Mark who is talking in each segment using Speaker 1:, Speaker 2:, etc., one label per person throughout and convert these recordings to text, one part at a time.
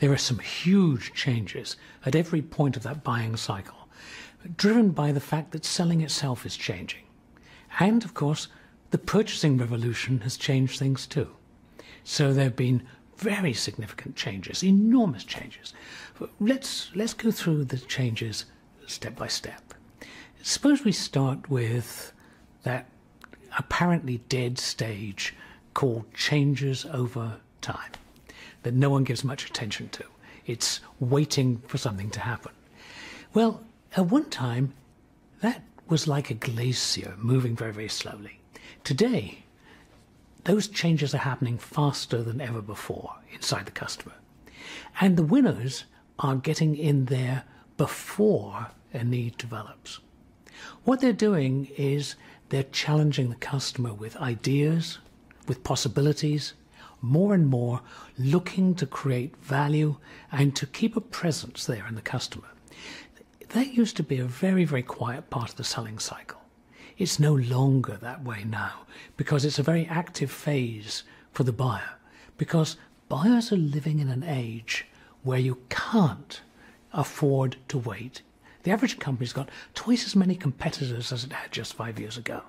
Speaker 1: There are some huge changes at every point of that buying cycle, driven by the fact that selling itself is changing. And, of course, the purchasing revolution has changed things too. So there have been very significant changes, enormous changes. Let's go through the changes step by step. Suppose we start with that apparently dead stage called changes over time, that no one gives much attention to. It's waiting for something to happen. Well, at one time, that was like a glacier moving very, very slowly. Today, those changes are happening faster than ever before inside the customer. And the winners are getting in there before a need develops. What they're doing is they're challenging the customer with ideas, with possibilities, more and more looking to create value and to keep a presence there in the customer. That used to be a very, very quiet part of the selling cycle. It's no longer that way now because it's a very active phase for the buyer, because buyers are living in an age where you can't afford to wait. The average company's got twice as many competitors as it had just 5 years ago.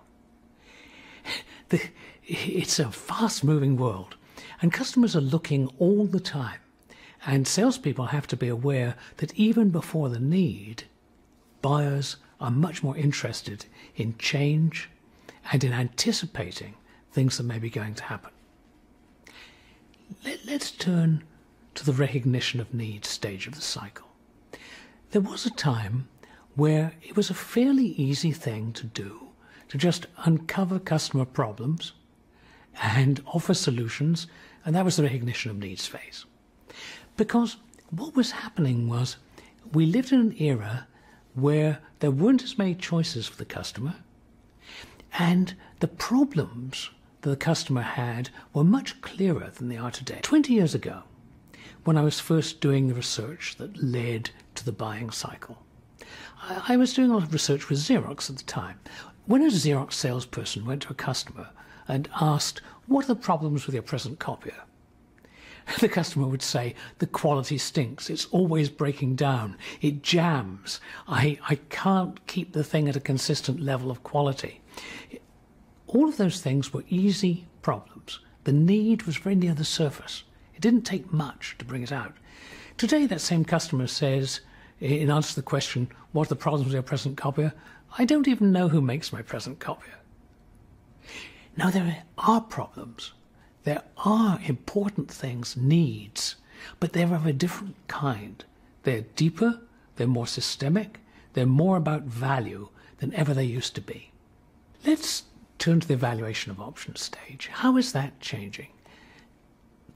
Speaker 1: It's a fast-moving world, and customers are looking all the time, and salespeople have to be aware that even before the need, buyers are much more interested in change and in anticipating things that may be going to happen. Let's turn to the recognition of needs stage of the cycle. There was a time where it was a fairly easy thing to do, to just uncover customer problems and offer solutions, and that was the recognition of needs phase. Because what was happening was we lived in an era where there weren't as many choices for the customer, and the problems that the customer had were much clearer than they are today. 20 years ago, when I was first doing the research that led to the buying cycle, I was doing a lot of research with Xerox at the time. When a Xerox salesperson went to a customer and asked, "What are the problems with your present copier?" the customer would say, "The quality stinks, it's always breaking down, it jams, I can't keep the thing at a consistent level of quality." All of those things were easy problems. The need was very near the surface. It didn't take much to bring it out. Today, that same customer says, in answer to the question, "What are the problems with your present copier?" "I don't even know who makes my present copier." Now, there are problems. There are important things, needs, but they're of a different kind. They're deeper, they're more systemic, they're more about value than ever they used to be. Let's turn to the evaluation of options stage. How is that changing?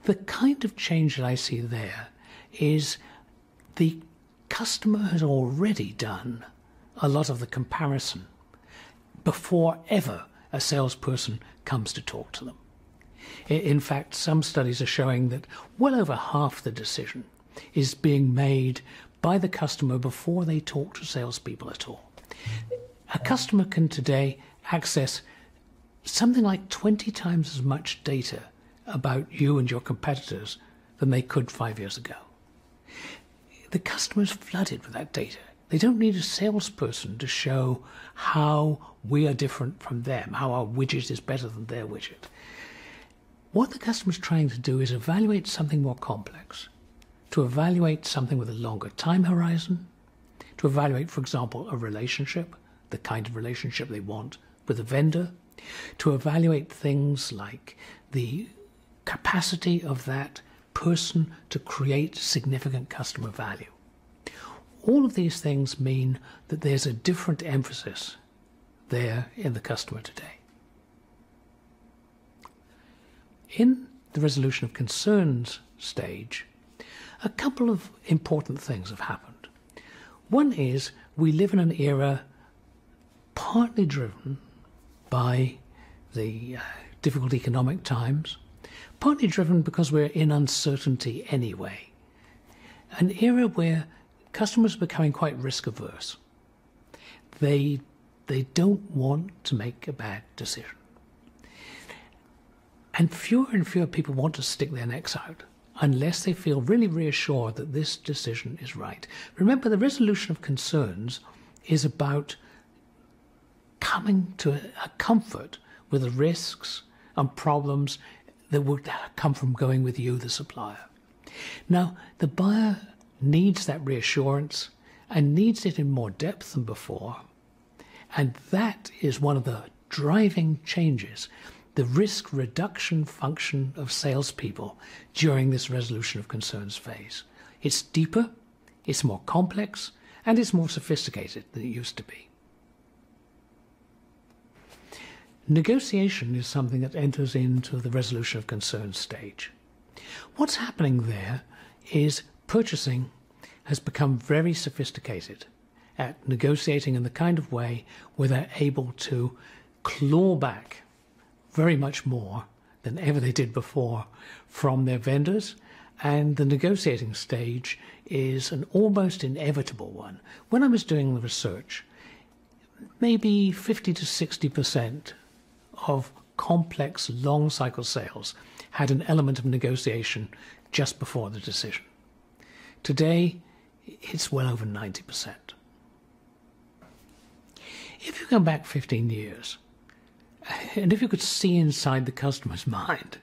Speaker 1: The kind of change that I see there is the customer has already done a lot of the comparison before ever a salesperson comes to talk to them. In fact, some studies are showing that well over half the decision is being made by the customer before they talk to salespeople at all. A customer can today access something like 20 times as much data about you and your competitors than they could 5 years ago. The customer's flooded with that data. They don't need a salesperson to show how we are different from them, how our widget is better than their widget. What the customer's trying to do is evaluate something more complex, to evaluate something with a longer time horizon, to evaluate, for example, a relationship, the kind of relationship they want with a vendor, to evaluate things like the capacity of that person to create significant customer value. All of these things mean that there's a different emphasis there in the customer today. In the resolution of concerns stage, a couple of important things have happened. One is we live in an era partly driven by the difficult economic times, partly driven because we're in uncertainty anyway. An era where customers are becoming quite risk averse. They don't want to make a bad decision. And fewer people want to stick their necks out unless they feel really reassured that this decision is right. Remember, the resolution of concerns is about coming to a comfort with the risks and problems that would come from going with you, the supplier. Now, the buyer needs that reassurance and needs it in more depth than before. And that is one of the driving changes, the risk reduction function of salespeople during this resolution of concerns phase. It's deeper, it's more complex, and it's more sophisticated than it used to be. Negotiation is something that enters into the resolution of concerns stage. What's happening there is purchasing has become very sophisticated at negotiating in the kind of way where they're able to claw back very much more than ever they did before from their vendors, and the negotiating stage is an almost inevitable one. When I was doing the research, maybe 50 to 60% of complex long cycle sales had an element of negotiation just before the decision. Today, it's well over 90%. If you go back 15 years, and if you could see inside the customer's mind,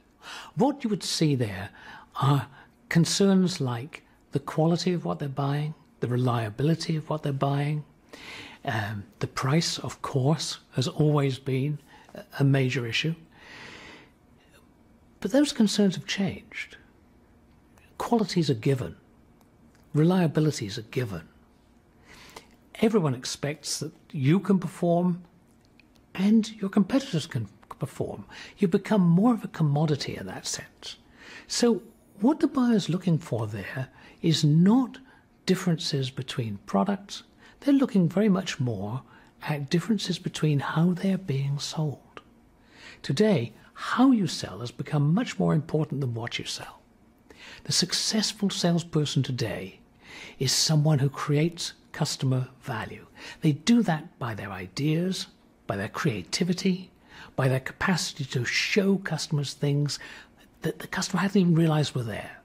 Speaker 1: what you would see there are concerns like the quality of what they're buying, the reliability of what they're buying. The price, of course, has always been a major issue. But those concerns have changed. Quality is a given. Reliability is a given. Everyone expects that you can perform and your competitors can perform. You become more of a commodity in that sense. So what the buyer's looking for there is not differences between products. They're looking very much more at differences between how they're being sold. Today, how you sell has become much more important than what you sell. The successful salesperson today is someone who creates customer value. They do that by their ideas, by their creativity, by their capacity to show customers things that the customer hadn't even realized were there.